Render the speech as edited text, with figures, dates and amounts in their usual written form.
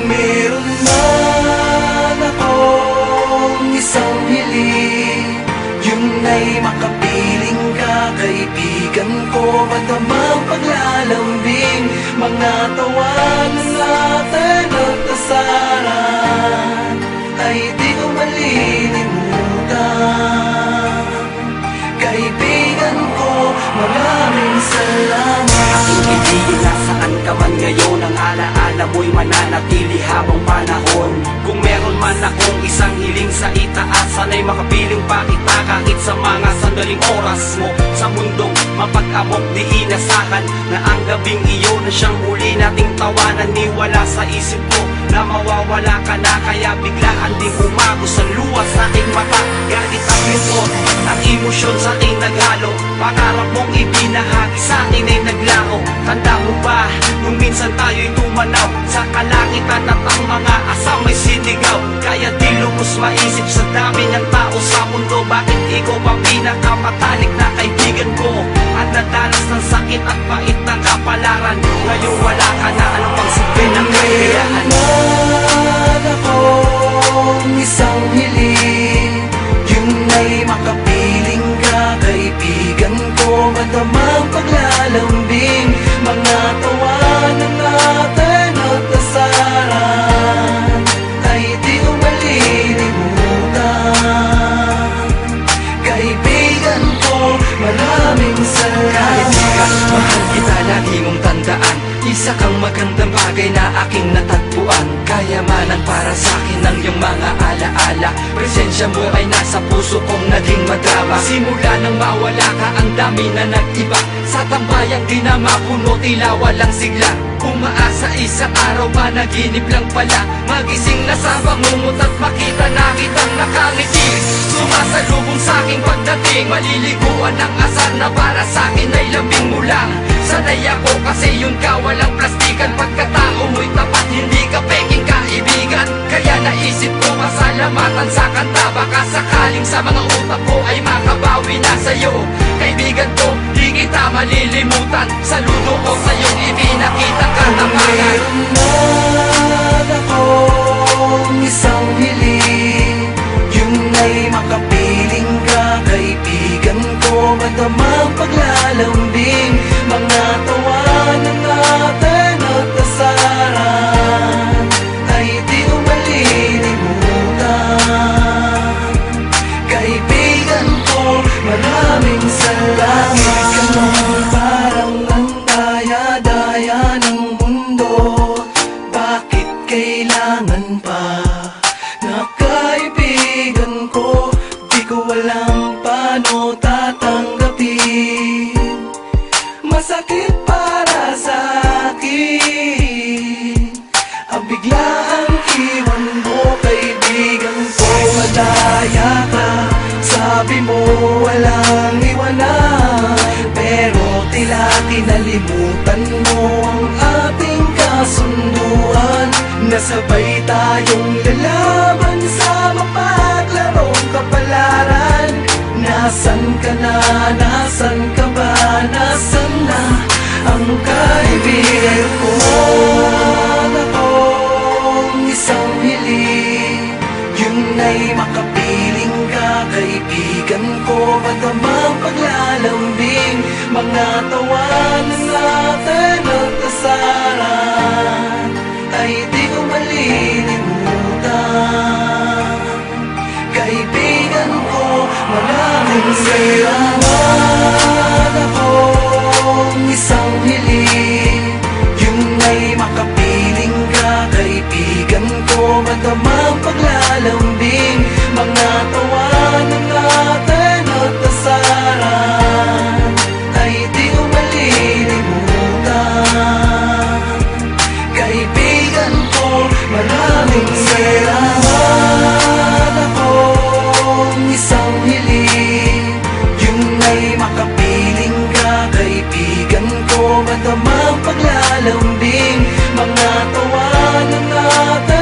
meron man akong isang hiling, yun ay makapiling ka, kaibigan ko, matamang paglalambing, mga tawanan natin at asaran ay di ko malilimutan. Kaibigan ko, maraming salamat. Aking kaibigan, nasaan ka man ngayon, ang alaala mo'y mananatili habang panahon. Kung meron man akong isang hiling sa itaas, sana'y makapiling pa kita kahit sa mga sandaling oras mo sa mundong mapag-amok. Di inasahan na ang gabing iyon na siyang huli nating tawanan. Ni wala sa isip ko na mawawala ka na, kaya biglaan ding umago sa luwas sa aking mata. Galit at lisot, ang emosyon sa aking naghalo, pangarap mong ibinahagi sa akin ay naglaho. Tanda mo ba, nung minsan tayo'y tumanaw sa kalangitan at ang mga asam may sinigaw. Kaya di lubos maisip sa dami ng tao sa mundo, bakit ikaw pa pinakamatalik na kaibigan ko? At nadanas ng sakit at bait ng kapalaran, ngayon wala ka na, ano pang silbi ng kaibigan? Meron akong isang hiling, yun ay makapiling ka, kaibigan ko, matamang paglalambing, mga tawanan natin at asaran ay di ko malilimutan. Kaibigan ko, maraming salamat. Mahal kita, lagi mong tandaan, isa kang magandang bagay na aking natagpuan. Kayamanan para sa akin ng iyong mga alaala, presensya mo ay nasa puso kong naging madrama. Simula nang mawala ka, ang dami na nag-iba, sa tambayang di na mapuno, tila walang sigla. Umaasa isang araw, panaginip lang pala, magising na sa bangungot at makita na kitang nakangiti. Sumasalubong sa aking pagdating, maliliguan ng asar na para sa akin ay lambing mo lang. Sanay ako kasi yun ka, walang plastikan, pagkatao mo'y tapat, hindi ka peking kaibigan. Kaya naisip ko pasalamatan sa kanta, baka sakaling sa mga utak ko ay makabawi na sa'yo. Kaibigan ko, di kita malilimutan, saludo ko sa'yong ipinakita katapangan. Meron akong isang hiling, yun ay makapiling ka, kaibigan ko, matamang paglalambing, mga tawanan natin at asaran ay di ko malilimutan. Kaibigan ko, maraming salamat. Ganon parang ang daya-daya ng mundo, bakit kailangan pa na kaibigan ko? Di ko alam paano tatanggapin, masakit para sa akin ang biglaang iwan mo, kaibigan ko. Madaya ka, sabi mo walang iwanan, pero tila kinalimutan mo ang ating kasunduan. Nasabay tayong lalaban sa mapaglarong kapalaran. Nasaan ka na, nasaan ka ba, nasaan na ang kaibigan ko? Akong isang hiling, yun ay makapiling ka, kaibigan ko, matamang paglalambing, mga tawanan natin at asaran ay di ko malilimutan. Kaibigan ko, maraming salamat. Akong isang hiling, yun ay makapiling ka, kaibigan ko, matamang paglalambing, mga tawanan natin at asaran ay di ko malilimutan. Kaibigan ko, maraming salamat. Akong isang hiling, yun ay makapiling ka, kaibigan ko, matamang paglalambing, mga tawanan natin